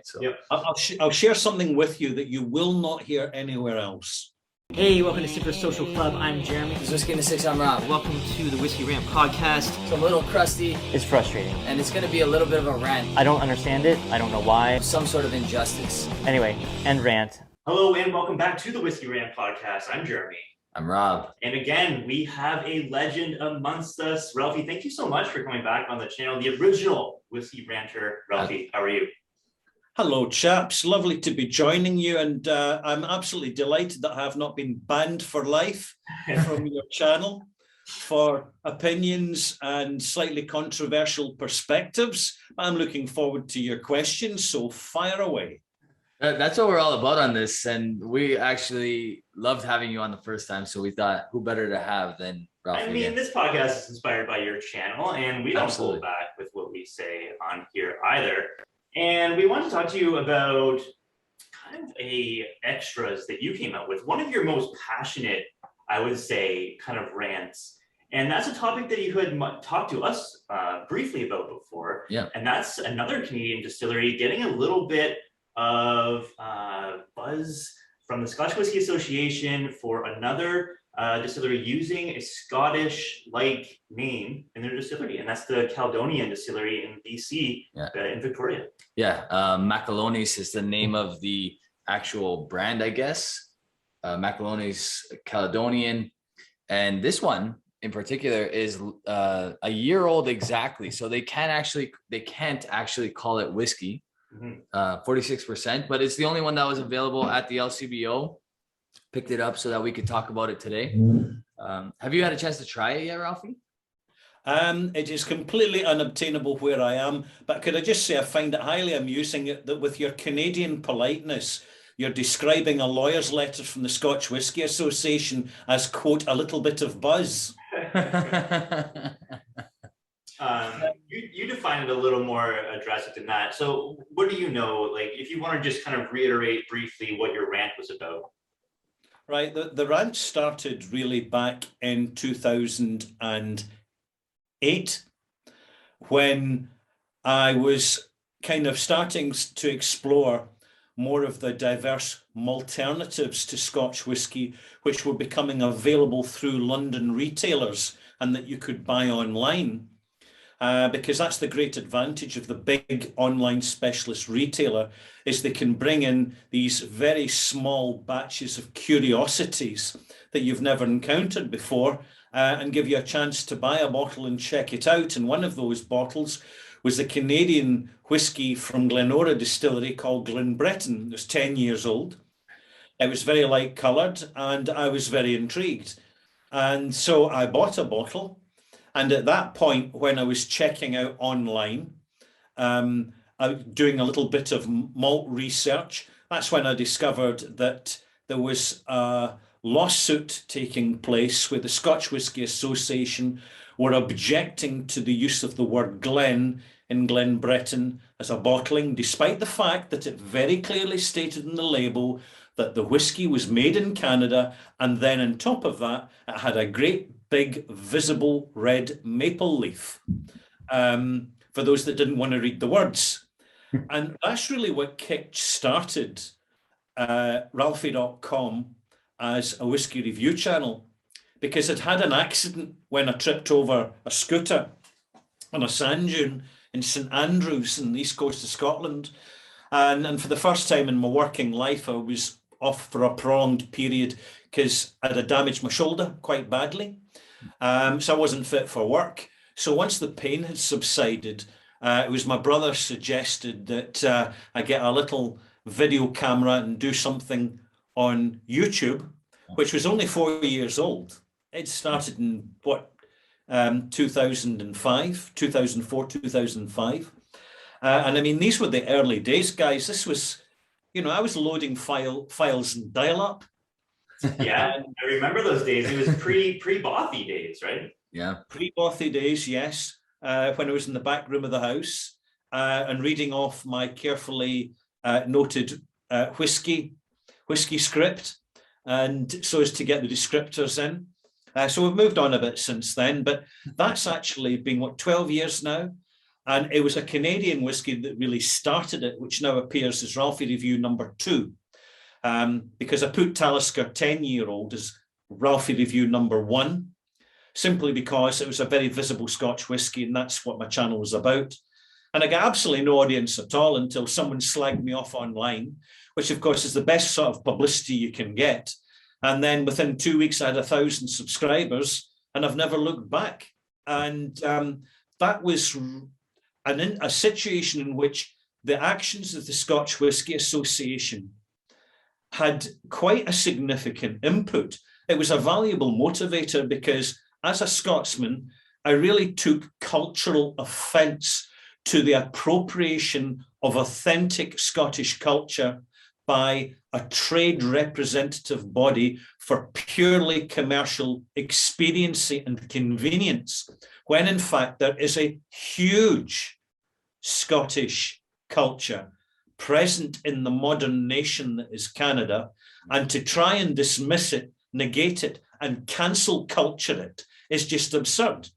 So Yep. I'll share something with you that you will not hear anywhere else. Hey, welcome to Super Social Club. I'm Jeremy. This is Whiskey and 6. I'm Rob. Welcome to the Whiskey Rant Podcast. It's a little crusty. It's frustrating. And it's going to be a little bit of a rant. I don't understand it. I don't know why. Some sort of injustice. Anyway, end rant. Hello and welcome back to the Whiskey Rant Podcast. I'm Jeremy. I'm Rob. And again, we have a legend amongst us. Ralfy, thank you so much for coming back on the channel. The original Whiskey Ranter. Ralfy, how are you? Hello, chaps. Lovely to be joining you. And I'm absolutely delighted that I have not been banned for life from your channel for opinions and slightly controversial perspectives. I'm looking forward to your questions, so fire away. That's what we're all about on this. And we actually loved having you on the first time. So we thought, who better to have than Ralfy? I mean, this podcast is inspired by your channel, and we don't Absolutely. hold back with what we say on here either. And we want to talk to you about kind of extras that you came out with. One of your most passionate, I would say, kind of rants. And that's a topic that you had talked to us briefly about before. Yeah. And that's another Canadian distillery getting a little bit of buzz from the Scotch Whisky Association for another distillery using a Scottish-like name in their distillery, and that's the Caledonian Distillery in BC, in Victoria. Yeah, Macaloni's is the name of the actual brand, I guess. Macaloni's Caledonian, and this one in particular is a year old exactly, so they can't actually call it whiskey. 46%, but it's the only one that was available at the LCBO. Picked it up so that we could talk about it today. Have you had a chance to try it yet, Ralfy? It is completely unobtainable where I am, but could I just say I find it highly amusing that with your Canadian politeness, you're describing a lawyer's letter from the Scotch Whisky Association as, quote, a little bit of buzz. You define it a little more drastic than that. So what do you know? Like, if you want to just kind of reiterate briefly what your rant was about. Right. The rant started really back in 2008 when I was kind of starting to explore more of the diverse alternatives to Scotch whisky, which were becoming available through London retailers and that you could buy online. Because that's the great advantage of the big online specialist retailer, is they can bring in these very small batches of curiosities that you've never encountered before and give you a chance to buy a bottle and check it out. And one of those bottles was a Canadian whiskey from Glenora Distillery called Glenbreton. It was 10 years old. It was very light coloured and I was very intrigued. And so I bought a bottle. And at that point, when I was checking out online, doing a little bit of malt research, that's when I discovered that there was a lawsuit taking place where the Scotch Whisky Association were objecting to the use of the word Glen in Glenbreton as a bottling, despite the fact that it very clearly stated in the label that the whiskey was made in Canada, and then on top of that, it had a great big visible red maple leaf, for those that didn't want to read the words. And that's really what kick-started Ralfy.com as a whiskey review channel, because it had an accident when I tripped over a scooter on a sand dune in St Andrews in the east coast of Scotland. And for the first time in my working life, I was off for a prolonged period because I had damaged my shoulder quite badly. So I wasn't fit for work. So once the pain had subsided, it was my brother suggested that I get a little video camera and do something on YouTube, which was only 4 years old. It started in 2004, 2005. And I mean, these were the early days, guys. This was, I was loading files in dial-up. Yeah, I remember those days. It was pre-Bothy days, right? Yeah. Pre-Bothy days, yes. When I was in the back room of the house and reading off my carefully noted whiskey script, and so as to get the descriptors in. So we've moved on a bit since then, but that's actually been, 12 years now. And it was a Canadian whiskey that really started it, which now appears as Ralfy Review number 2. Because I put Talisker 10-year-old as Ralfy Review number 1, simply because it was a very visible Scotch whisky, and that's what my channel was about. And I got absolutely no audience at all until someone slagged me off online, which of course is the best sort of publicity you can get. And then within 2 weeks, I had 1,000 subscribers, and I've never looked back. And that was a situation in which the actions of the Scotch Whisky Association had quite a significant input. It was a valuable motivator because as a Scotsman, I really took cultural offence to the appropriation of authentic Scottish culture by a trade representative body for purely commercial expediency and convenience, when in fact there is a huge Scottish culture present in the modern nation that is Canada, and to try and dismiss it, negate it, and cancel culture it is just absurd.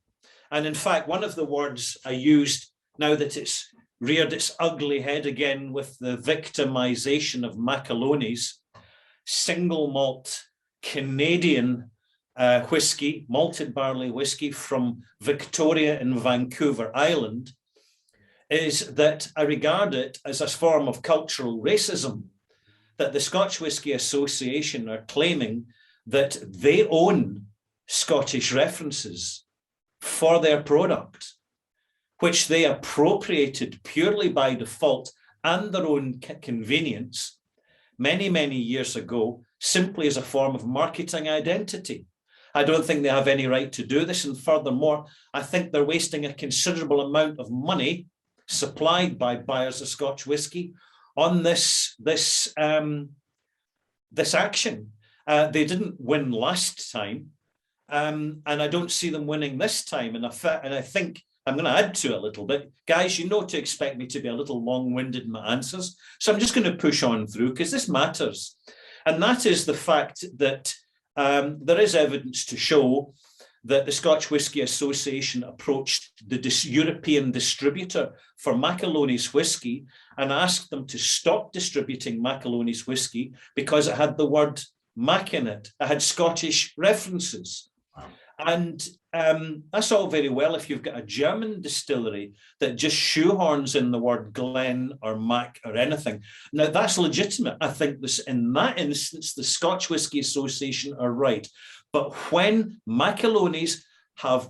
And in fact, one of the words I used, now that it's reared its ugly head again with the victimization of Macaloni's, single malt Canadian whiskey, malted barley whiskey from Victoria and Vancouver Island, is that I regard it as a form of cultural racism, that the Scotch Whisky Association are claiming that they own Scottish references for their product, which they appropriated purely by default and their own convenience many, many years ago, simply as a form of marketing identity. I don't think they have any right to do this. And furthermore, I think they're wasting a considerable amount of money supplied by buyers of Scotch whisky on this action. They didn't win last time, and I don't see them winning this time. And I think I'm going to add to it a little bit. Guys, you know to expect me to be a little long-winded in my answers, so I'm just going to push on through because this matters. And that is the fact that there is evidence to show that the Scotch Whisky Association approached the European distributor for Macaloni's whiskey and asked them to stop distributing Macaloni's whiskey because it had the word Mac in it. It had Scottish references. Wow. And that's all very well if you've got a German distillery that just shoehorns in the word Glen or Mac or anything. Now, that's legitimate. I think in that instance, the Scotch Whisky Association are right. But when Macaloni's have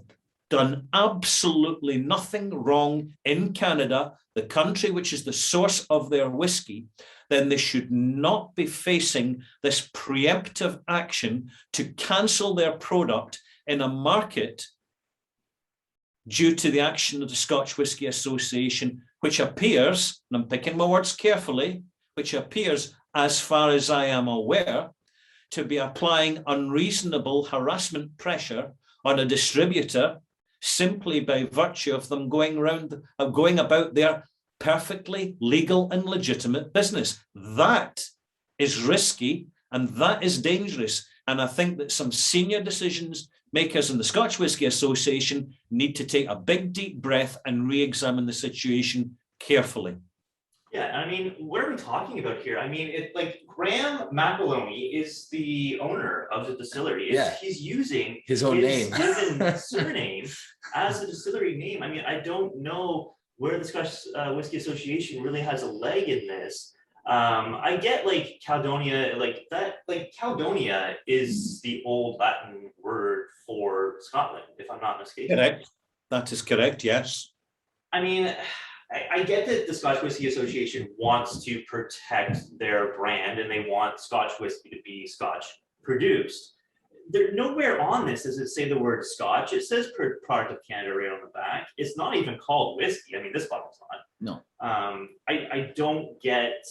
done absolutely nothing wrong in Canada, the country which is the source of their whiskey, then they should not be facing this preemptive action to cancel their product in a market due to the action of the Scotch Whisky Association, which appears, and I'm picking my words carefully, which appears, as far as I am aware, to be applying unreasonable harassment pressure on a distributor simply by virtue of them going about their perfectly legal and legitimate business. That is risky and that is dangerous. And I think that some senior decisions makers in the Scotch Whisky Association need to take a big deep breath and re-examine the situation carefully. Yeah, I mean, what are we talking about here? I mean, Graham McAloney is the owner of the distillery. He's using his own name, given surname as a distillery name. I mean, I don't know where the Scotch Whisky Association really has a leg in this. I get Caledonia, Caledonia is the old Latin word for Scotland, if I'm not mistaken. Correct. That is correct, yes. I mean, I get that the Scotch Whisky Association wants to protect their brand and they want Scotch whisky to be Scotch produced. There nowhere on this does it say the word Scotch. It says product of Canada right on the back. It's not even called whiskey. I mean, this bottle's not. No. I don't get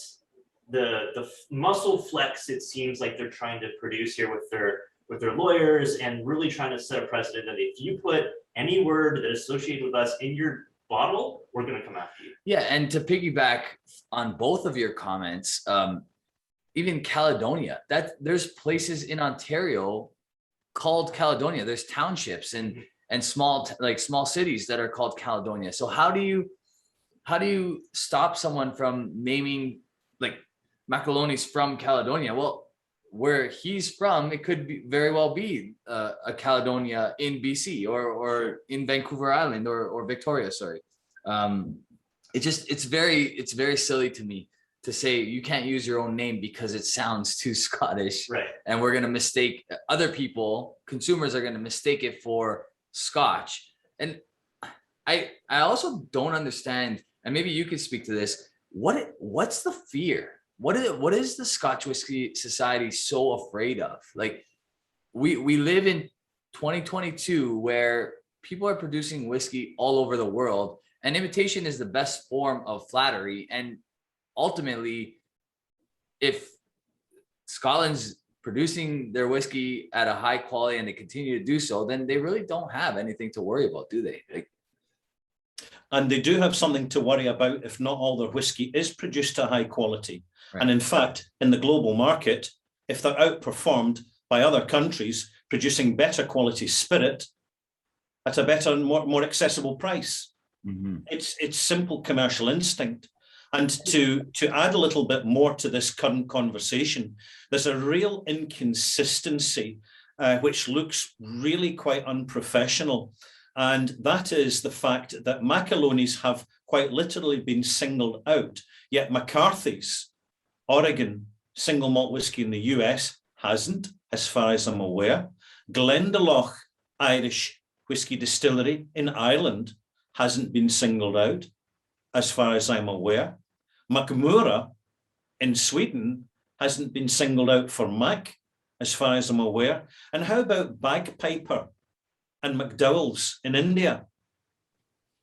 the muscle flex it seems like they're trying to produce here with their lawyers and really trying to set a precedent that if you put any word that is associated with us in your bottle, we're going to come after you. Yeah, and to piggyback on both of your comments, even Caledonia, that there's places in Ontario called Caledonia. There's townships, and and small cities that are called Caledonia. So how do you stop someone from naming like Macaloni's from Caledonia? Well, where he's from, it could be very well be a Caledonia in BC or in Vancouver Island or Victoria. Sorry, it's very silly to me to say you can't use your own name because it sounds too Scottish, Right. and we're gonna mistake other people. Consumers are gonna mistake it for Scotch, and I also don't understand. And maybe you could speak to this. What's the fear? What is the Scotch Whisky Society so afraid of? Like, we live in 2022 where people are producing whiskey all over the world, and imitation is the best form of flattery. And ultimately, if Scotland's producing their whiskey at a high quality and they continue to do so, then they really don't have anything to worry about, do they? And they do have something to worry about if not all their whiskey is produced to high quality. Right. And in fact, in the global market, if they're outperformed by other countries producing better quality spirit at a better and more accessible price. Mm-hmm. It's simple commercial instinct. And to add a little bit more to this current conversation, there's a real inconsistency which looks really quite unprofessional. And that is the fact that Macaloni's have quite literally been singled out, yet McCarthy's Oregon single malt whiskey in the US hasn't, as far as I'm aware. Glendalough Irish Whiskey Distillery in Ireland hasn't been singled out, as far as I'm aware. Macmura in Sweden hasn't been singled out for Mac, as far as I'm aware. And how about Bagpiper and McDowell's in India?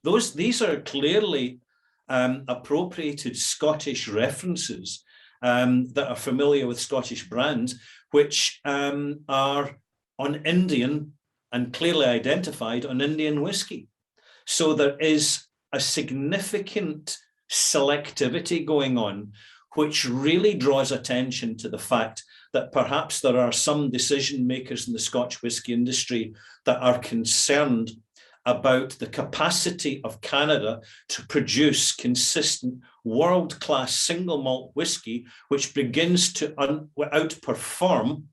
These are clearly appropriated Scottish references that are familiar with Scottish brands, which are on Indian and clearly identified on Indian whiskey. So there is a significant selectivity going on, which really draws attention to the fact that perhaps there are some decision makers in the Scotch whisky industry that are concerned about the capacity of Canada to produce consistent world-class single malt whiskey, which begins to outperform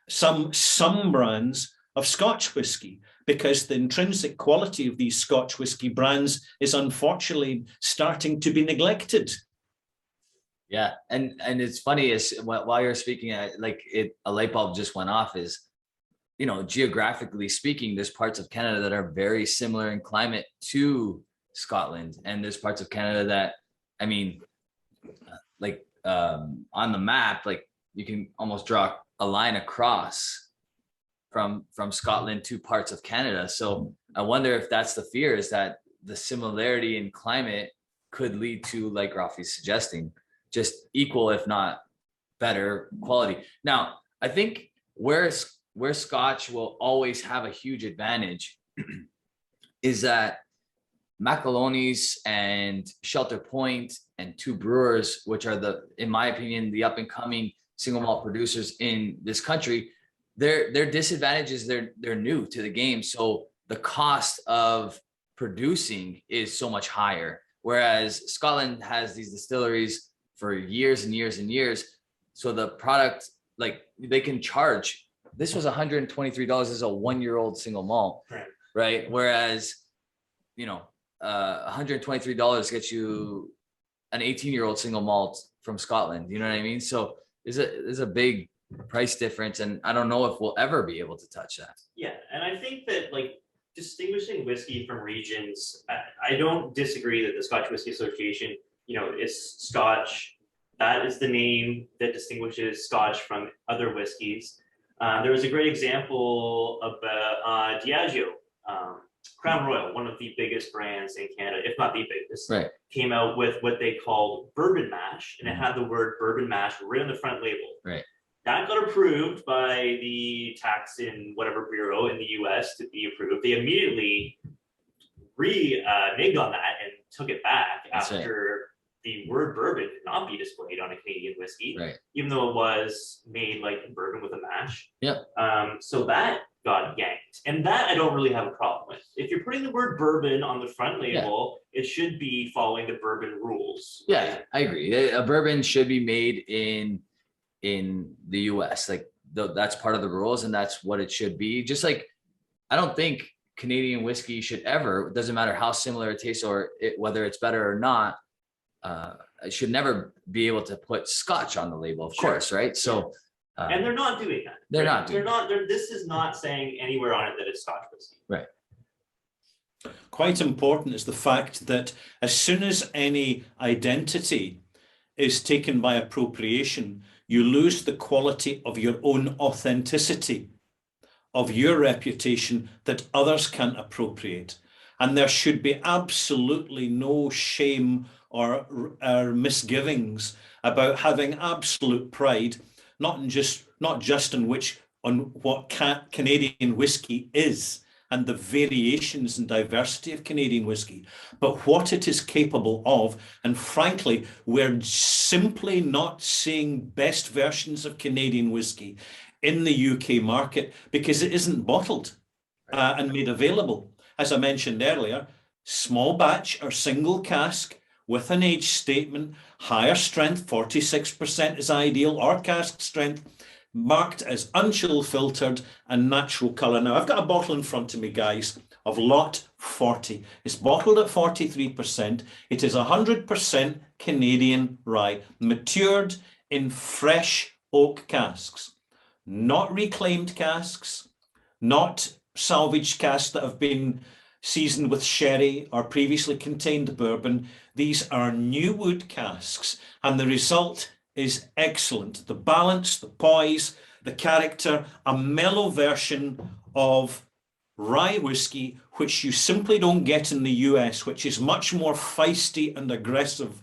some brands of Scotch whisky, because the intrinsic quality of these Scotch whisky brands is unfortunately starting to be neglected. Yeah, and it's funny is while you're speaking, a light bulb just went off. Is, you know, geographically speaking, there's parts of Canada that are very similar in climate to Scotland, and there's parts of Canada that, I mean, on the map, like you can almost draw a line across from Scotland to parts of Canada. So I wonder if that's the fear, is that the similarity in climate could lead to, like Ralfy's suggesting, just equal, if not better quality. Now, I think where Scotch will always have a huge advantage is that Macaloni's and Shelter Point and Two Brewers, which are in my opinion, the up and coming single malt producers in this country, their disadvantage is they're new to the game. So the cost of producing is so much higher. Whereas Scotland has these distilleries for years and years and years. So the product, like, they can charge, this was $123 as a 1-year-old single malt, right? Whereas, you know, $123 gets you an 18-year-old single malt from Scotland. You know what I mean? So there's a big price difference, and I don't know if we'll ever be able to touch that. Yeah, and I think that, like, distinguishing whiskey from regions, I don't disagree that the Scotch Whisky Association, you know, is Scotch. That is the name that distinguishes Scotch from other whiskeys. There was a great example about Diageo, Crown Royal, one of the biggest brands in Canada, if not the biggest, Right. came out with what they called bourbon mash, and it had the word bourbon mash written on the front label. Right. That got approved by the tax in whatever bureau in the US to be approved. They immediately reneged on that and took it back after the word bourbon could not be displayed on a Canadian whiskey, Right. even though it was made like bourbon with a mash. Yep. So that got yanked. And that I don't really have a problem with. If you're putting the word bourbon on the front label, it should be following the bourbon rules. Yeah, I agree. A bourbon should be made in the US. Like that's part of the rules, and that's what it should be. Just like I don't think Canadian whiskey should ever, it doesn't matter how similar it tastes or whether it's better or not, it should never be able to put Scotch on the label, of course, right? So and they're not doing that. They're right? not doing this is not saying anywhere on it that it's Scotch whiskey. Right. Quite important is the fact that as soon as any identity is taken by appropriation, you lose the quality of your own authenticity, of your reputation that others can't appropriate. And there should be absolutely no shame or misgivings about having absolute pride, not just on what Canadian whiskey is and the variations and diversity of Canadian whiskey, but what it is capable of. And frankly, we're simply not seeing best versions of Canadian whiskey in the UK market because it isn't bottled and made available. As I mentioned earlier, small batch or single cask with an age statement, higher strength, 46% is ideal, or cask strength, marked as unchill filtered and natural colour. Now, I've got a bottle in front of me, guys, of lot 40. It's bottled at 43%. It is 100% Canadian rye, matured in fresh oak casks, not reclaimed casks, not salvaged casks that have been seasoned with sherry or previously contained bourbon. These are new wood casks, and the result is excellent. The balance, the poise, the character, a mellow version of rye whiskey, which you simply don't get in the US, which is much more feisty and aggressive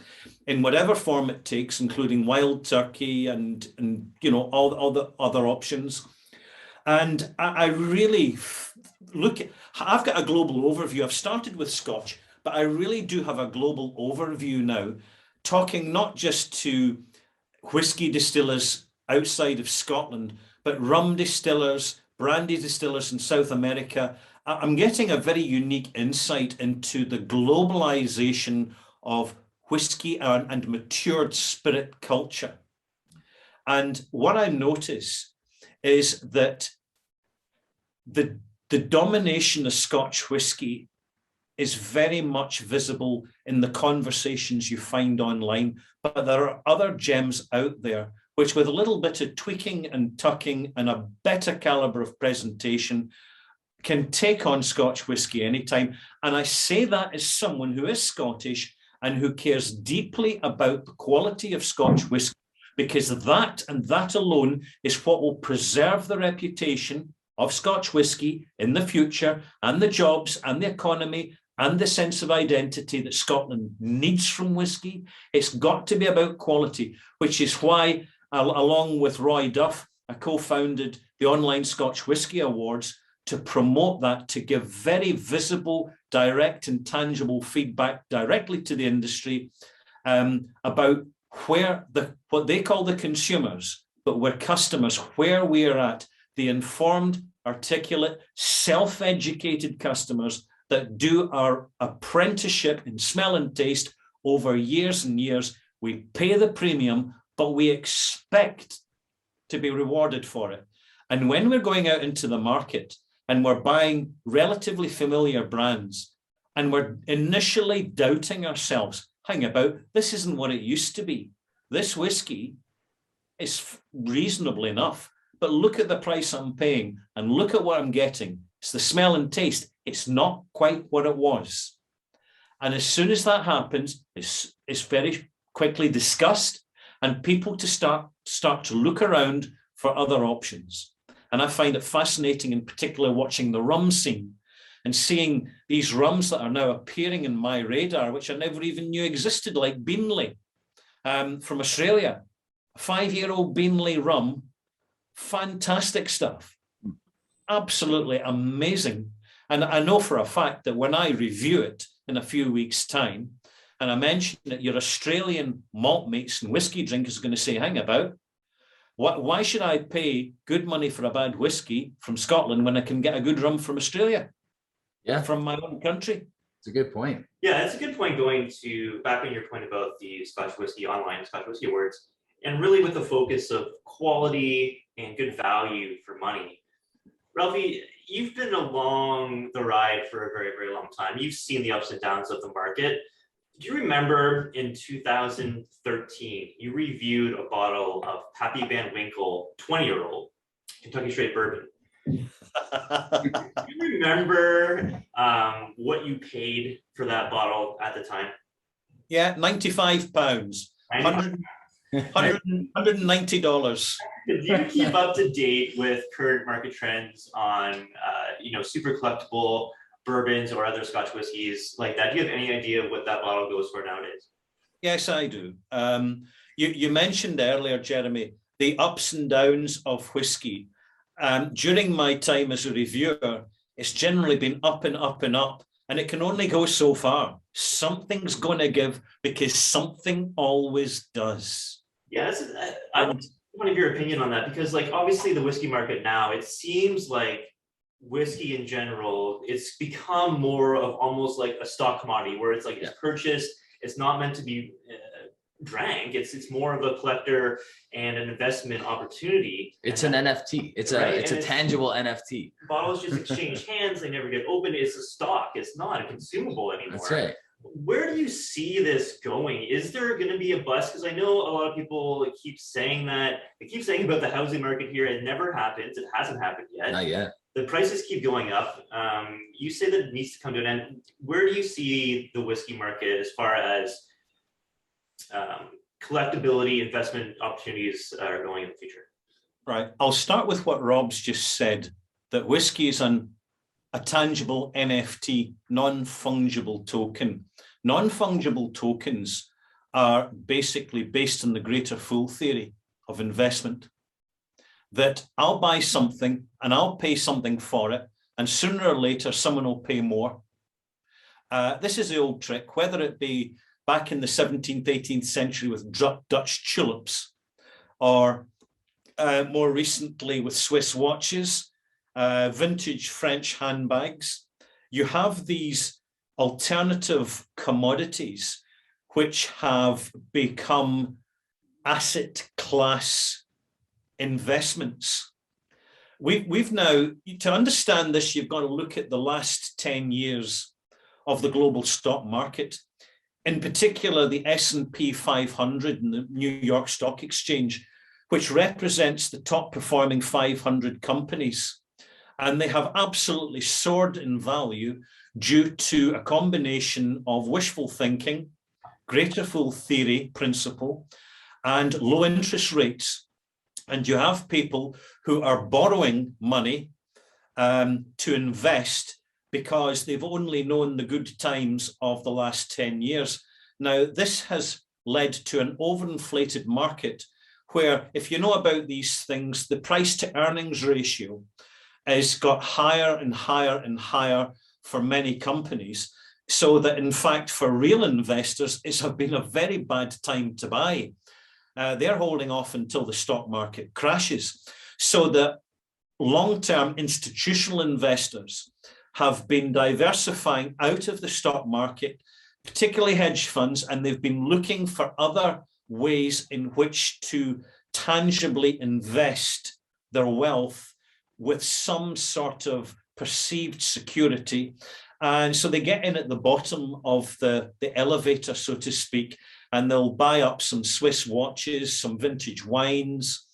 in whatever form it takes, including wild turkey and you know, all the other options. And I really look at, I've got a global overview. I've started with Scotch, but I really do have a global overview now, talking not just to whiskey distillers outside of Scotland, but rum distillers, brandy distillers in South America. I'm getting a very unique insight into the globalization of whiskey and matured spirit culture. And what I notice is that the domination of Scotch whiskey is very much visible in the conversations you find online, but there are other gems out there which, with a little bit of tweaking and tucking and a better caliber of presentation, can take on Scotch whiskey anytime. And I say that as someone who is Scottish and who cares deeply about the quality of Scotch whiskey, because that and that alone is what will preserve the reputation of Scotch whiskey in the future, and the jobs and the economy and the sense of identity that Scotland needs from whiskey. It's got to be about quality, which is why, along with Roy Duff, I co-founded the online Scotch Whisky Awards to promote that, to give very visible, direct and tangible feedback directly to the industry about where what they call the consumers, but we're customers, where we are at, the informed, articulate, self-educated customers that do our apprenticeship in smell and taste over years and years. We pay the premium, but we expect to be rewarded for it. And when we're going out into the market and we're buying relatively familiar brands and we're initially doubting ourselves, hang about, this isn't what it used to be. This whiskey is reasonable enough, but look at the price I'm paying and look at what I'm getting. It's the smell and taste. It's not quite what it was. And as soon as that happens, it's very quickly discussed, and people to start to look around for other options. And I find it fascinating, in particular, watching the rum scene and seeing these rums that are now appearing in my radar, which I never even knew existed, like Beanley from Australia, a 5-year-old Beanley rum, fantastic stuff, absolutely amazing. And I know for a fact that when I review it in a few weeks' time, and I mention that your Australian malt mates and whiskey drinkers are going to say, hang about, Why should I pay good money for a bad whiskey from Scotland when I can get a good rum from Australia? Yeah, From my own country. it's a good point. Yeah, that's a good point going to back on your point about the Scotch Whisky online, Scotch Whisky Awards, and really with the focus of quality and good value for money. Ralfy, you've been along the ride for a very, very long time. You've seen the ups and downs of the market. Do you remember in 2013, you reviewed a bottle of Pappy Van Winkle 20-year-old Kentucky Straight Bourbon? Do you remember what you paid for that bottle at the time? Yeah, £95, $190. Do you keep up to date with current market trends on, super collectible bourbons or other Scotch whiskies like that? Do you have any idea what that bottle goes for nowadays? Yes, I do. You mentioned earlier, Jeremy, the ups and downs of whiskey. During my time as a reviewer, it's generally been up and up and up, and it can only go so far. Something's going to give because something always does. Yeah, I want your opinion on that, because obviously the whiskey market now, it seems like whiskey in general, it's become more of almost like a stock commodity where it's it's purchased, it's not meant to be drank, it's more of a collector and an investment opportunity. It's an NFT. It's a tangible NFT. Bottles just exchange hands, they never get opened. It's a stock, it's not a consumable anymore. That's right. Where do you see this going? Is there going to be a bust? Because I know a lot of people keep saying that. They keep saying about the housing market here, it never happens. It hasn't happened yet. Not yet. The prices keep going up. You say that it needs to come to an end. Where do you see the whiskey market as far as collectability, investment opportunities are going in the future? Right. I'll start with what Rob's just said, that whiskey is a tangible NFT, non-fungible token. Non-fungible tokens are basically based on the greater fool theory of investment, that I'll buy something and I'll pay something for it, and sooner or later someone will pay more. This is the old trick, whether it be back in the 17th, 18th century with Dutch tulips, or more recently with Swiss watches, vintage French handbags. You have these alternative commodities which have become asset class investments. We've now, to understand this, you've got to look at the last 10 years of the global stock market, in particular the S&P 500 and the New York Stock Exchange, which represents the top performing 500 companies. And they have absolutely soared in value due to a combination of wishful thinking, greater fool theory principle, and low interest rates. And you have people who are borrowing money to invest because they've only known the good times of the last 10 years. Now, this has led to an overinflated market where, if you know about these things, the price to earnings ratio has got higher and higher and higher for many companies, so that in fact for real investors it's been a very bad time to buy. They're holding off until the stock market crashes, so that long-term institutional investors have been diversifying out of the stock market, particularly hedge funds, and they've been looking for other ways in which to tangibly invest their wealth with some sort of perceived security. And so they get in at the bottom of the elevator, so to speak, and they'll buy up some Swiss watches, some vintage wines.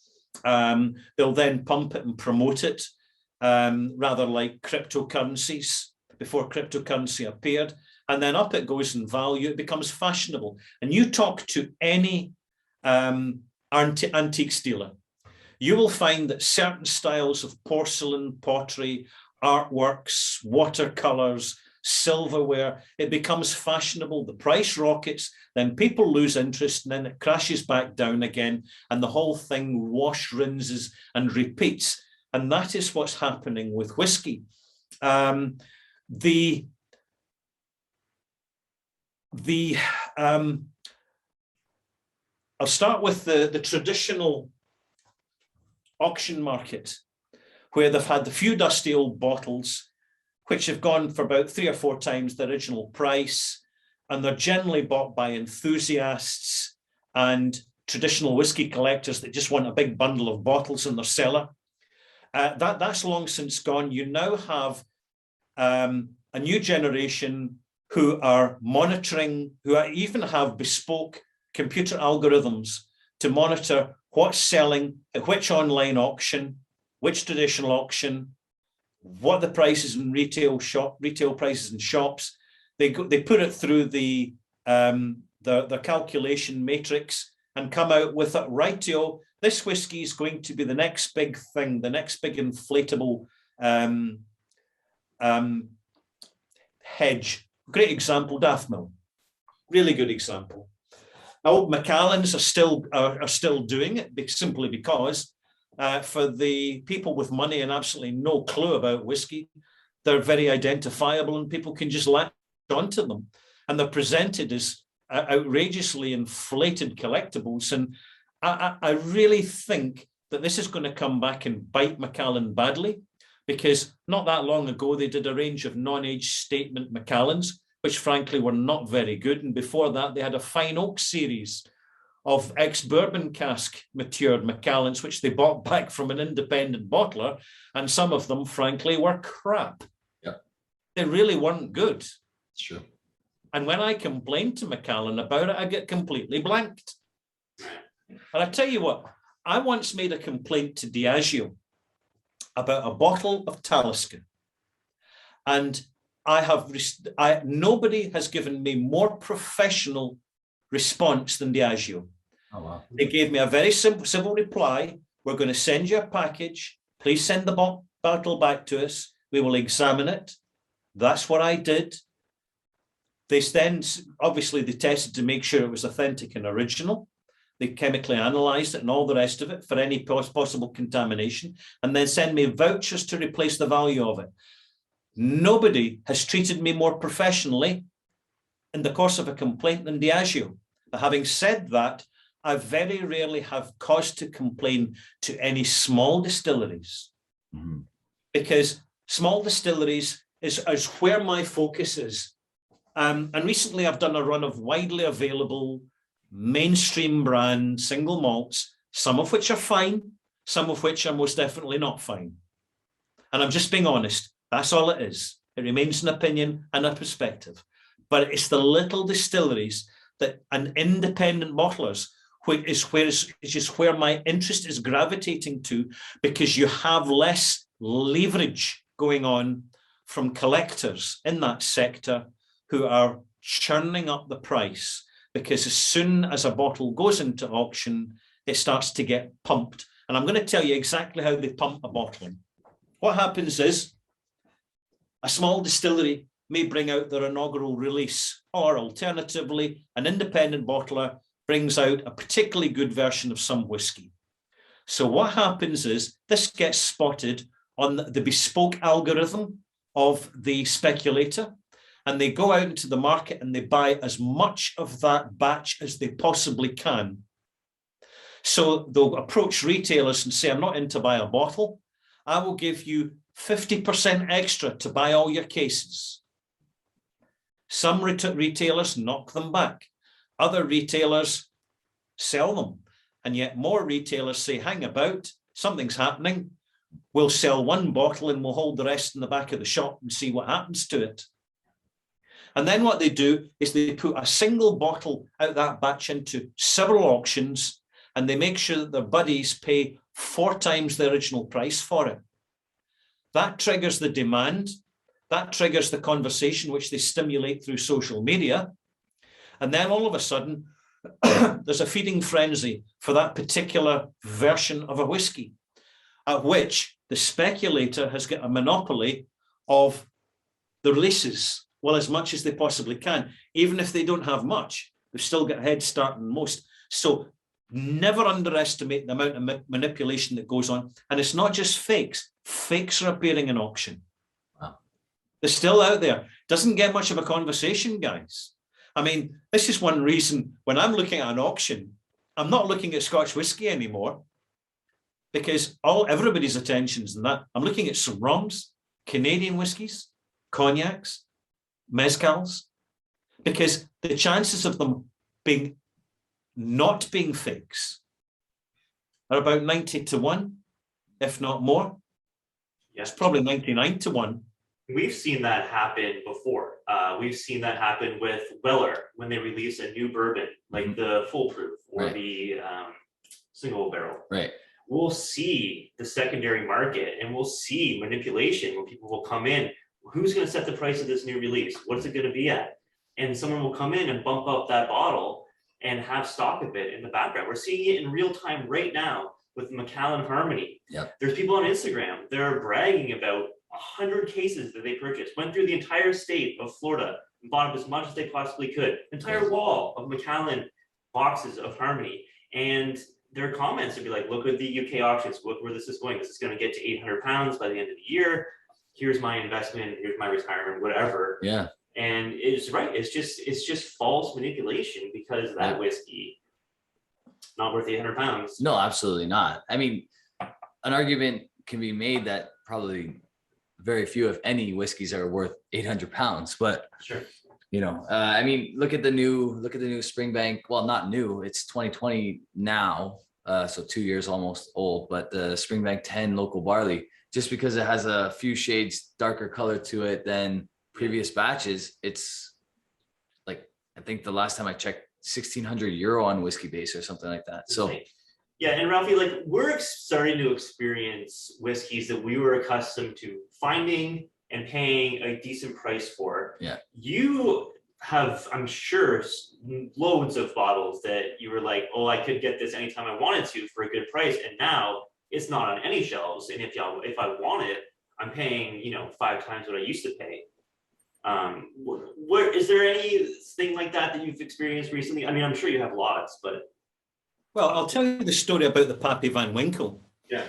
They'll then pump it and promote it, rather like cryptocurrencies before cryptocurrency appeared. And then up it goes in value, it becomes fashionable. And you talk to any antiques dealer, you will find that certain styles of porcelain, pottery, artworks, watercolors, silverware, it becomes fashionable, the price rockets, then people lose interest, and then it crashes back down again, and the whole thing rinses and repeats. And that is what's happening with whiskey. I'll start with the traditional auction market, where they've had the few dusty old bottles, which have gone for about 3 or 4 times the original price, and they're generally bought by enthusiasts and traditional whiskey collectors that just want a big bundle of bottles in their cellar. That's long since gone. You now have a new generation who are monitoring, who even have bespoke computer algorithms to monitor what's selling at which online auction, which traditional auction, what the prices in retail prices in shops. They put it through the calculation matrix and come out with it. Rightio, this whiskey is going to be the next big thing, the next big inflatable hedge. Great example, Daffmill. Really good example. Old Macallans are still doing it simply because for the people with money and absolutely no clue about whiskey, they're very identifiable and people can just latch onto them. And they're presented as outrageously inflated collectibles. And I really think that this is going to come back and bite Macallan badly, because not that long ago, they did a range of non-age statement Macallans, which frankly were not very good. And before that, they had a fine oak series of ex-bourbon cask matured Macallans, which they bought back from an independent bottler. And some of them, frankly, were crap. Yeah. They really weren't good. Sure. And when I complained to Macallan about it, I get completely blanked. And I tell you what, I once made a complaint to Diageo about a bottle of Talisker. And nobody has given me more professional response than Diageo. Oh, wow. They gave me a very simple, civil reply. We're going to send you a package. Please send the bottle back to us. We will examine it. That's what I did. They then, obviously, they tested to make sure it was authentic and original. They chemically analysed it and all the rest of it for any possible contamination, and then send me vouchers to replace the value of it. Nobody has treated me more professionally in the course of a complaint than Diageo. But having said that, I very rarely have cause to complain to any small distilleries, because small distilleries is where my focus is. And recently I've done a run of widely available mainstream brand single malts, some of which are fine, some of which are most definitely not fine. And I'm just being honest. That's all it is. It remains an opinion and a perspective. But it's the little distilleries that and independent bottlers is just where my interest is gravitating to, because you have less leverage going on from collectors in that sector who are churning up the price, because as soon as a bottle goes into auction, it starts to get pumped. And I'm going to tell you exactly how they pump a bottle. What happens is a small distillery may bring out their inaugural release, or alternatively, an independent bottler brings out a particularly good version of some whiskey. So what happens is this gets spotted on the bespoke algorithm of the speculator, and they go out into the market and they buy as much of that batch as they possibly can. So they'll approach retailers and say, I'm not in to buy a bottle. I will give you 50% extra to buy all your cases. Some retailers knock them back. Other retailers sell them. And yet more retailers say, hang about, something's happening. We'll sell one bottle and we'll hold the rest in the back of the shop and see what happens to it. And then what they do is they put a single bottle out that batch into several auctions, and they make sure that their buddies pay 4 times the original price for it. That triggers the demand. That triggers the conversation, which they stimulate through social media. And then all of a sudden, there's a feeding frenzy for that particular version of a whiskey, at which the speculator has got a monopoly of the releases, well, as much as they possibly can. Even if they don't have much, they've still got a head start on most. So never underestimate the amount of manipulation that goes on. And it's not just fakes. Fakes are appearing in auction. Wow. They're still out there. Doesn't get much of a conversation, guys. I mean, this is one reason when I'm looking at an auction, I'm not looking at Scotch whisky anymore. because everybody's attention's in that. I'm looking at some rums, Canadian whiskies, cognacs, mezcals, because the chances of them not being fakes are about 90 to 1, if not more. Yes. It's probably 99 to 1. We've seen that happen before. We've seen that happen with Weller when they release a new bourbon, like the full proof or Right. the single barrel. Right. We'll see the secondary market and we'll see manipulation when people will come in. Who's going to set the price of this new release? What's it going to be at? And someone will come in and bump up that bottle and have stock of it in the background. We're seeing it in real time right now with Macallan Harmony. Yep. There's people on Instagram, they're bragging about 100 cases that they purchased, went through the entire state of Florida and bought up as much as they possibly could. Entire wall of Macallan boxes of Harmony. And their comments would be like, look at the UK auctions, look where this is going. This is going to get to 800 pounds by the end of the year. Here's my investment, here's my retirement, whatever. Yeah. And it's right. It's just false manipulation because that whiskey not worth 800 pounds. No, absolutely not. I mean, an argument can be made that probably very few, if any, whiskeys are worth 800 pounds. But Sure. you know, I mean, look at the new Springbank. Well, not new. It's 2020 now, so 2 years almost old. But the Springbank 10 local barley, just because it has a few shades darker color to it than previous batches, it's like, I think the last time I checked, €1,600 on Whiskey Base or something like that. So yeah, and Ralfy, like we're starting to experience whiskeys that we were accustomed to finding and paying a decent price for. Yeah. You have, I'm sure, loads of bottles that you were like, oh, I could get this anytime I wanted to for a good price, and now it's not on any shelves. And if I want it, I'm paying 5 times what I used to pay. Where is there anything like that you've experienced recently? I mean, I'm sure you have lots, but Well, I'll tell you the story about the Pappy Van Winkle. yeah.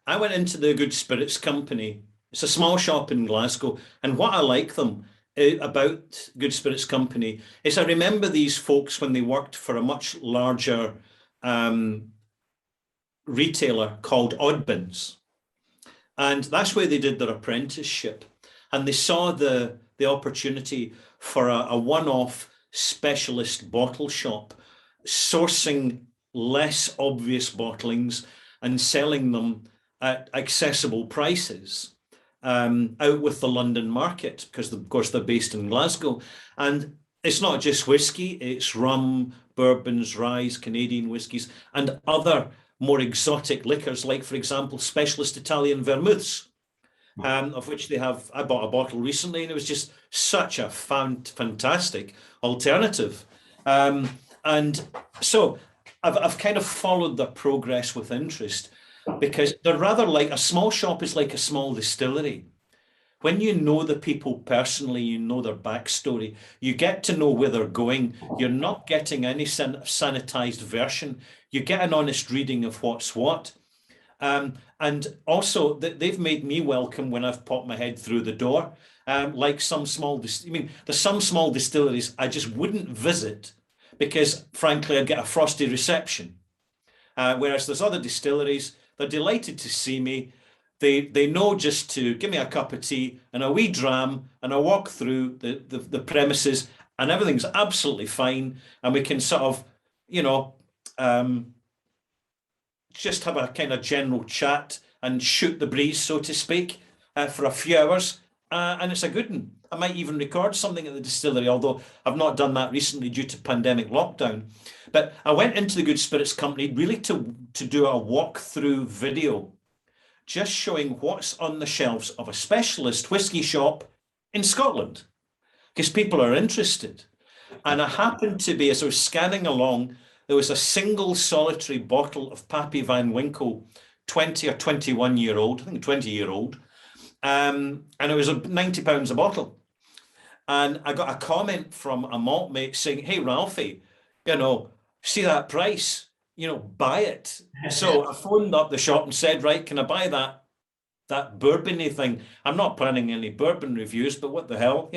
I went into the Good Spirits Company. It's a small shop in Glasgow. And what I like them about Good Spirits Company is I remember these folks when they worked for a much larger retailer called Oddbins. And that's where they did their apprenticeship. And they saw the opportunity for a one-off specialist bottle shop, sourcing less obvious bottlings and selling them at accessible prices out with the London market, because of course they're based in Glasgow. And it's not just whiskey, it's rum, bourbons, rye, Canadian whiskies, and other more exotic liquors, like, for example, specialist Italian vermouths, of which they have. I bought a bottle recently and it was just such a fantastic alternative. And so I've kind of followed their progress with interest, because they're rather like a small shop is like a small distillery. When you know the people personally, you know their backstory, you get to know where they're going. You're not getting any sanitized version. You get an honest reading of what's what. And also they've made me welcome when I've popped my head through the door. Like some small, there's some small distilleries I just wouldn't visit because, frankly, I'd get a frosty reception. Whereas there's other distilleries, they're delighted to see me. They know just to give me a cup of tea and a wee dram, and I walk through the premises, and everything's absolutely fine, and we can sort of, just have a kind of general chat and shoot the breeze, so to speak, for a few hours, and it's a good one. I might even record something at the distillery, although I've not done that recently due to pandemic lockdown. But I went into the Good Spirits Company really to do a walk-through video, just showing what's on the shelves of a specialist whiskey shop in Scotland, because people are interested. And I happened to be, as I was scanning along, there was a single solitary bottle of Pappy Van Winkle, 20 or 21-year-old, I think 20-year-old, and it was £90 a bottle. And I got a comment from a malt mate saying, hey, Ralfy, see that price, buy it. So I phoned up the shop and said, right, can I buy that bourbon-y thing? I'm not planning any bourbon reviews, but what the hell,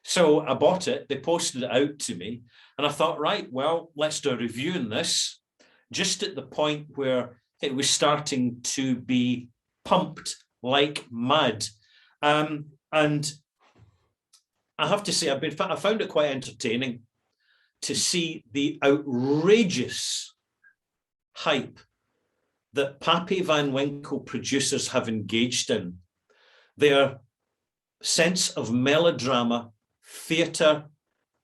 So I bought it, they posted it out to me, and I thought, right, well, let's do a review on this. just at the point where it was starting to be pumped like mad. And I have to say, I found it quite entertaining to see the outrageous hype that Pappy Van Winkle producers have engaged in. Their sense of melodrama, theatre,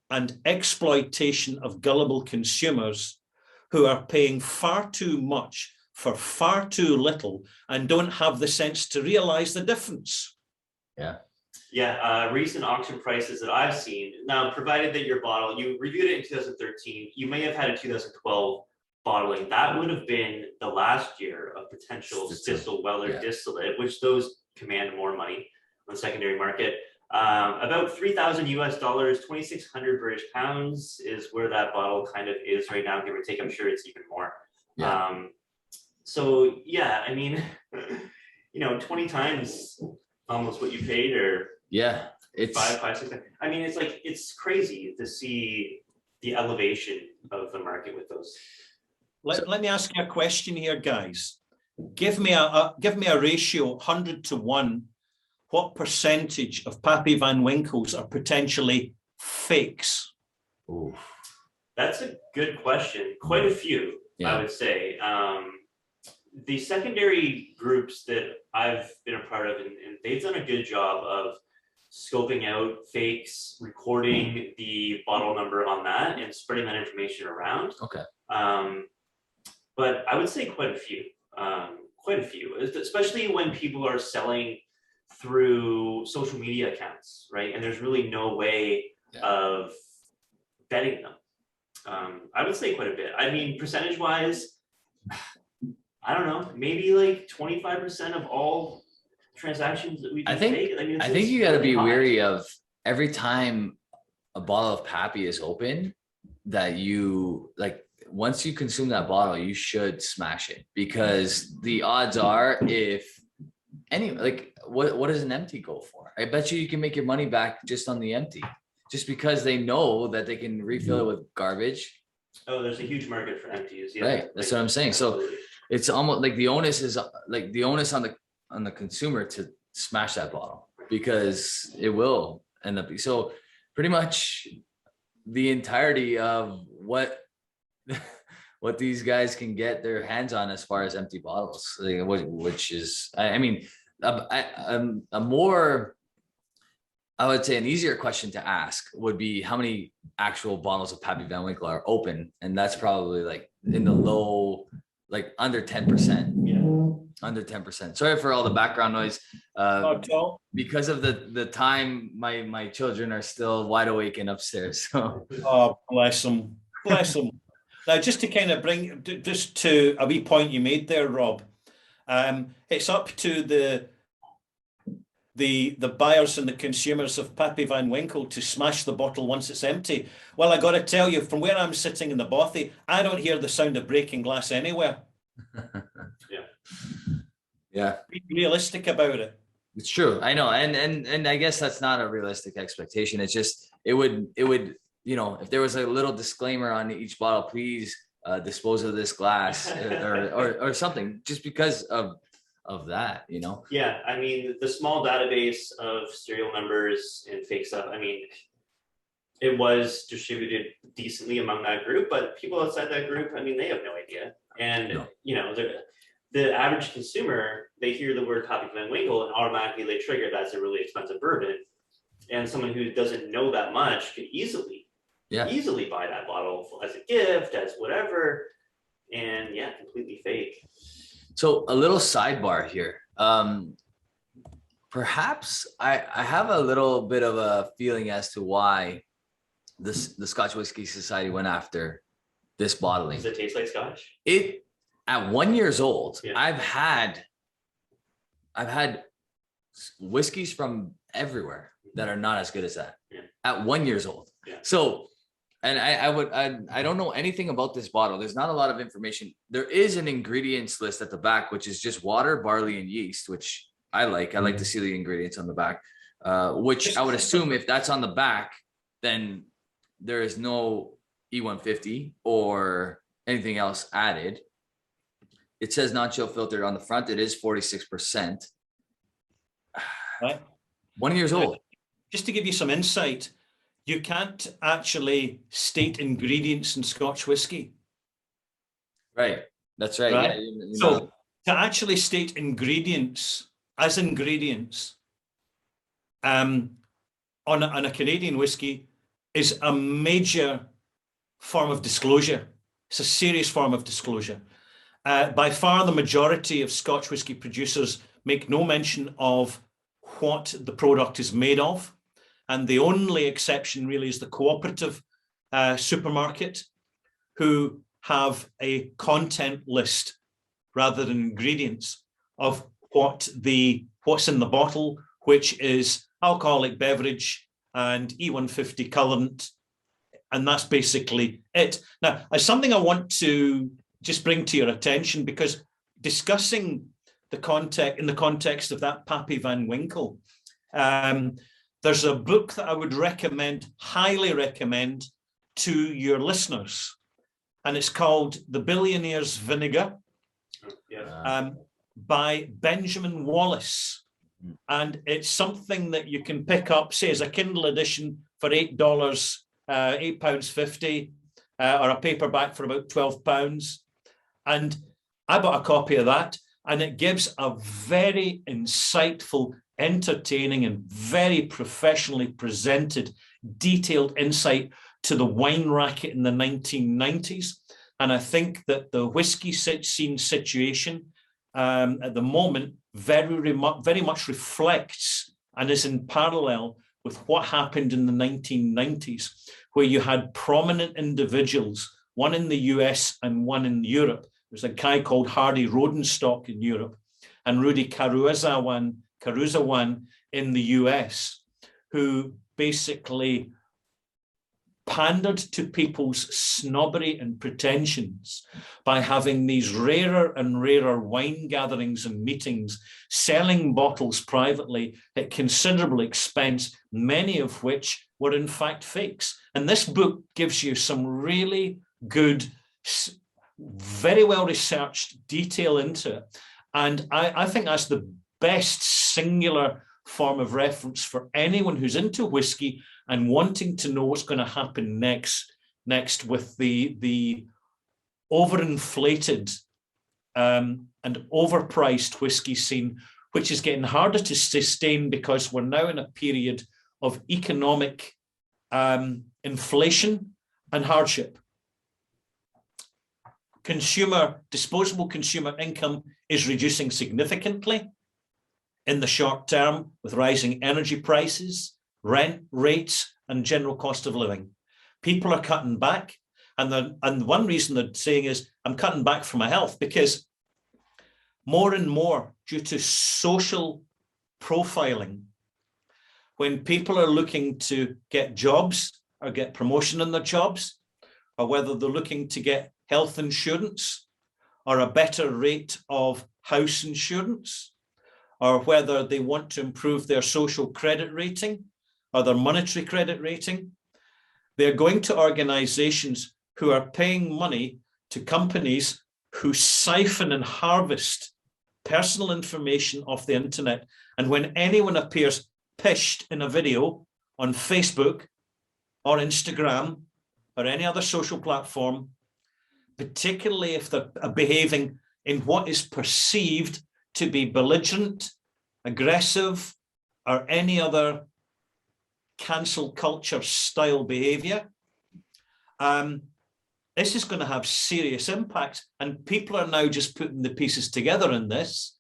and exploitation of gullible consumers who are paying far too much for far too little and don't have the sense to realize the difference. Yeah, recent auction prices that I've seen. Now, provided that your bottle, you reviewed it in 2013, you may have had a 2012 bottling. That would have been the last year of potential Stitzel Weller distillate, which those command more money on the secondary market. About $3,000 US, 2,600 British pounds is where that bottle kind of is right now, give or take. I'm sure it's even more. So yeah, I mean, 20 times almost what you paid, or it's five, 6. I mean, it's crazy to see the elevation of the market with those. Let me ask you a question here, guys. Give me a ratio, 100 to 1. What percentage of Pappy Van Winkles are potentially fakes? Ooh. That's a good question. Quite a few, I would say. The secondary groups that I've been a part of, and they've done a good job of scoping out fakes, recording the bottle number on that, and spreading that information around. Okay. But I would say quite a few, especially when people are selling through social media accounts, right? And there's really no way of betting them. I would say quite a bit. I mean, percentage-wise, I don't know, maybe like 25% of all transactions that we do. I think you got to be wary of every time a bottle of Pappy is open, that you once you consume that bottle, you should smash it, because the odds are, if what does an empty go for? I bet you can make your money back just on the empty, just because they know that they can refill it with garbage. Oh, there's a huge market for empties. Yeah. Right. That's what I'm saying. So it's almost like the onus is on the consumer to smash that bottle, because it will end up. So pretty much the entirety of what these guys can get their hands on as far as empty bottles, which is, I mean, a more, I would say an easier question to ask would be how many actual bottles of Pappy Van Winkle are open, and that's probably like in the low, like under 10%. Under 10%. Sorry for all the background noise. Because of the time, my children are still wide awake and upstairs. So. Oh, bless them. Now, just to kind of bring just to a wee point you made there, Rob. It's up to the buyers and the consumers of Pappy Van Winkle to smash the bottle once it's empty. Well, I got to tell you, from where I'm sitting in the bothy, I don't hear the sound of breaking glass anywhere. Yeah. Be realistic about it. It's true. I know. And I guess that's not a realistic expectation. It's just, it would, if there was a little disclaimer on each bottle, please dispose of this glass or something, just because of that, Yeah. I mean, the small database of serial numbers and fake stuff, I mean, it was distributed decently among that group, but people outside that group, I mean, they have no idea. And, the average consumer, they hear the word Pappy Van Winkle and automatically they trigger that's a really expensive bourbon. And someone who doesn't know that much could easily buy that bottle as a gift, as whatever. And completely fake. So a little sidebar here. Perhaps I have a little bit of a feeling as to why the Scotch Whisky Society went after this bottling. Does it taste like Scotch? At 1 year old, I've had whiskeys from everywhere that are not as good as that. At 1 year old. So, and I don't know anything about this bottle. There's not a lot of information. There is an ingredients list at the back, which is just water, barley, and yeast, which I like. I like to see the ingredients on the back, which I would assume if that's on the back, then there is no E150 or anything else added. It says non-chill filtered on the front. It is 46%. Right. 1 year old. Just to give you some insight, you can't actually state ingredients in Scotch whisky. Right. That's right. Right. Yeah, So to actually state ingredients as ingredients on a Canadian whiskey is a major form of disclosure. It's a serious form of disclosure. By far, the majority of Scotch whisky producers make no mention of what the product is made of. And the only exception really is the cooperative supermarket, who have a content list rather than ingredients of what's in the bottle, which is alcoholic beverage and E150 colorant. And that's basically it. Now, as something I want to just bring to your attention, because discussing the context in the context of that Pappy Van Winkle, there's a book that I would recommend, highly recommend to your listeners, and it's called The Billionaire's Vinegar, by Benjamin Wallace. And it's something that you can pick up, say, as a Kindle edition for $8, £8.50, or a paperback for about £12. And I bought a copy of that, and it gives a very insightful, entertaining, and very professionally presented, detailed insight to the wine racket in the 1990s. And I think that the whiskey scene situation at the moment very much reflects and is in parallel with what happened in the 1990s, where you had prominent individuals, one in the US and one in Europe. There's a guy called Hardy Rodenstock in Europe and Rudy Caruzawan in the US, who basically pandered to people's snobbery and pretensions by having these rarer and rarer wine gatherings and meetings, selling bottles privately at considerable expense, many of which were in fact fakes. And this book gives you some really good, very well researched detail into it. And I think that's the best singular form of reference for anyone who's into whiskey and wanting to know what's going to happen next with the overinflated and overpriced whiskey scene, which is getting harder to sustain because we're now in a period of economic inflation and hardship. Disposable consumer income is reducing significantly in the short term with rising energy prices, rent rates, and general cost of living. People are cutting back. And one reason they're saying is, I'm cutting back for my health, because more and more, due to social profiling, when people are looking to get jobs or get promotion in their jobs, or whether they're looking to get health insurance or a better rate of house insurance, or whether they want to improve their social credit rating or their monetary credit rating, they're going to organizations who are paying money to companies who siphon and harvest personal information off the internet. And when anyone appears pished in a video on Facebook or Instagram or any other social platform, particularly if they're behaving in what is perceived to be belligerent, aggressive, or any other cancel culture style behavior, this is going to have serious impact. And people are now just putting the pieces together in this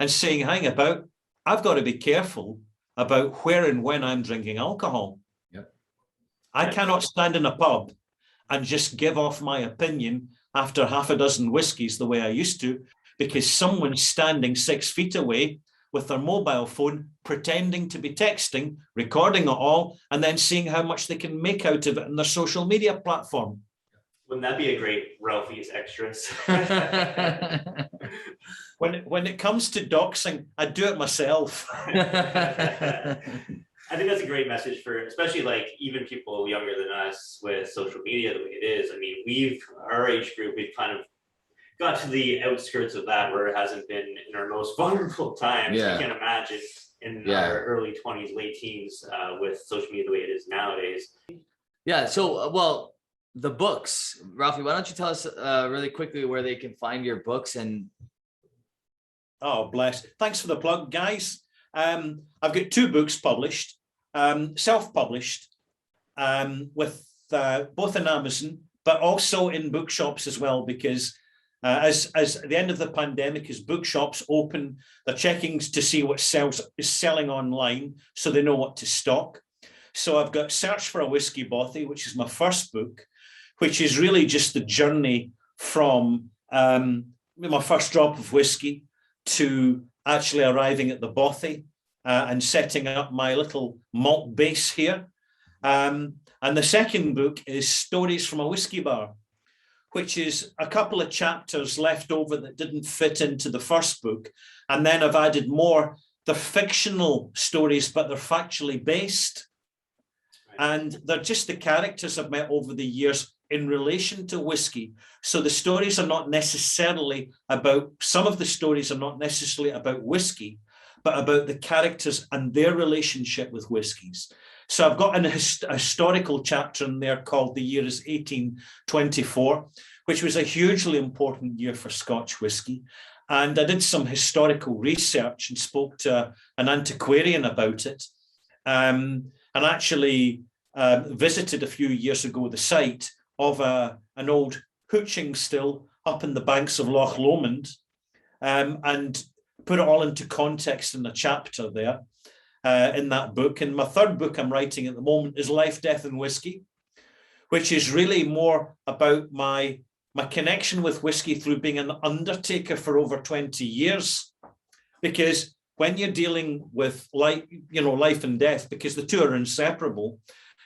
and saying, hang about, I've got to be careful about where and when I'm drinking alcohol. Yep. I cannot stand in a pub and just give off my opinion after half a dozen whiskeys the way I used to, because someone's standing 6 feet away with their mobile phone, pretending to be texting, recording it all, and then seeing how much they can make out of it on their social media platform. Wouldn't that be a great Ralfy's extras? When it comes to doxing, I do it myself. And I think that's a great message for, especially like even people younger than us with social media the way it is. I mean, our age group, we've kind of got to the outskirts of that where it hasn't been in our most vulnerable times. Yeah. I can't imagine in our early 20s, late teens with social media the way it is nowadays. Yeah. So, well, the books, Ralfy, why don't you tell us really quickly where they can find your books and. Oh, bless. Thanks for the plug, guys. I've got 2 books published, self-published, with both on Amazon, but also in bookshops as well, because as at the end of the pandemic, as bookshops open, they're checking to see what is selling online so they know what to stock. So I've got Search for a Whiskey Bothy, which is my first book, which is really just the journey from my first drop of whiskey to actually arriving at the bothy and setting up my little malt base here. And the second book is Stories from a Whiskey Bar, which is a couple of chapters left over that didn't fit into the first book. And then I've added more. They're fictional stories, but they're factually based. And they're just the characters I've met over the years in relation to whiskey. So the stories are not necessarily about, some of the stories are not necessarily about whiskey, but about the characters and their relationship with whiskies. So I've got a historical chapter in there called The Year is 1824, which was a hugely important year for Scotch whisky. And I did some historical research and spoke to an antiquarian about it. And actually visited a few years ago the site of an old hooching still up in the banks of Loch Lomond, and put it all into context in a chapter there in that book. And my third book I'm writing at the moment is Life, Death and Whiskey, which is really more about my connection with whiskey through being an undertaker for over 20 years. Because when you're dealing with life and death, because the two are inseparable,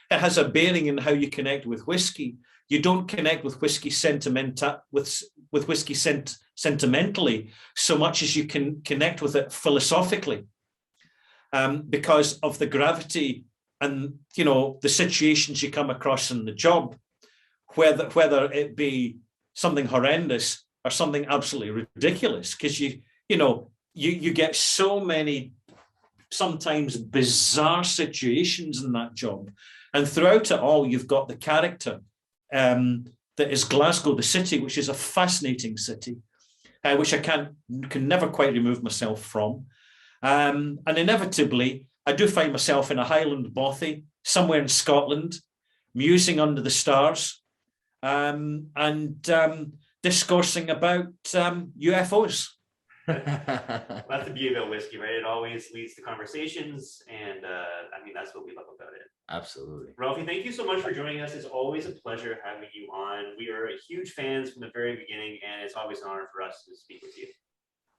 it has a bearing in how you connect with whiskey. You don't connect with whiskey sentimentally so much as you can connect with it philosophically, because of the gravity and the situations you come across in the job, whether it be something horrendous or something absolutely ridiculous, because you get so many sometimes bizarre situations in that job. And throughout it all, you've got the character that is Glasgow, the city, which is a fascinating city, which I can never quite remove myself from. And inevitably, I do find myself in a Highland bothy, somewhere in Scotland, musing under the stars, and discoursing about UFOs. That's the beauty about whiskey, right? It always leads to conversations, and that's what we love about it. Absolutely. Ralfy, thank you so much for joining us. It's always a pleasure having you on. We are huge fans from the very beginning, and it's always an honor for us to speak with you.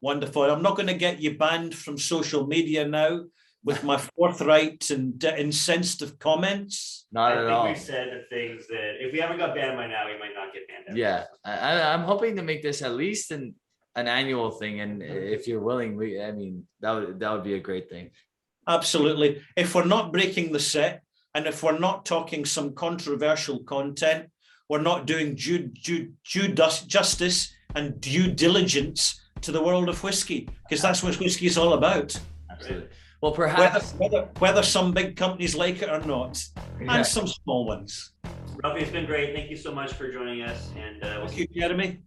Wonderful. I'm not going to get you banned from social media now with my forthright and insensitive comments. Not at all. I think we've said the things that if we haven't got banned by now, we might not get banned. Yeah, I'm hoping to make this at least an annual thing, and if you're willing, that would be a great thing. Absolutely. If we're not breaking the set, and if we're not talking some controversial content, we're not doing due justice and due diligence to the world of whiskey, because that's what whiskey is all about. Absolutely. Well, perhaps whether some big companies like it or not, and some small ones. Ralfy, it's been great. Thank you so much for joining us, and thank you, Jeremy.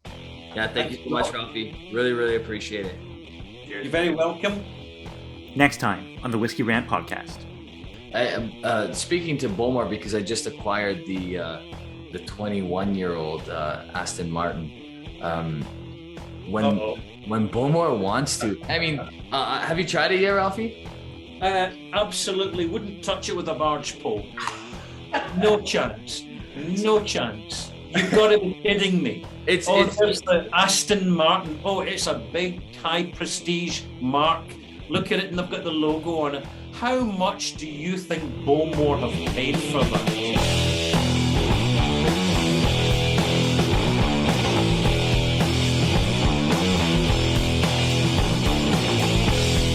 Yeah, thank you so much, Ralfy. Really, really appreciate it. Cheers. You're very welcome. Next time on the Whisky Rant Podcast. I am speaking to Bowmore because I just acquired the 21-year-old Aston Martin. When Bowmore wants to, have you tried it yet, Ralfie? Absolutely wouldn't touch it with a barge pole. No chance. No chance. You've got to be kidding me. It's the Aston Martin. Oh, it's a big, high prestige mark. Look at it, and they've got the logo on it. How much do you think Bowmore have paid for that?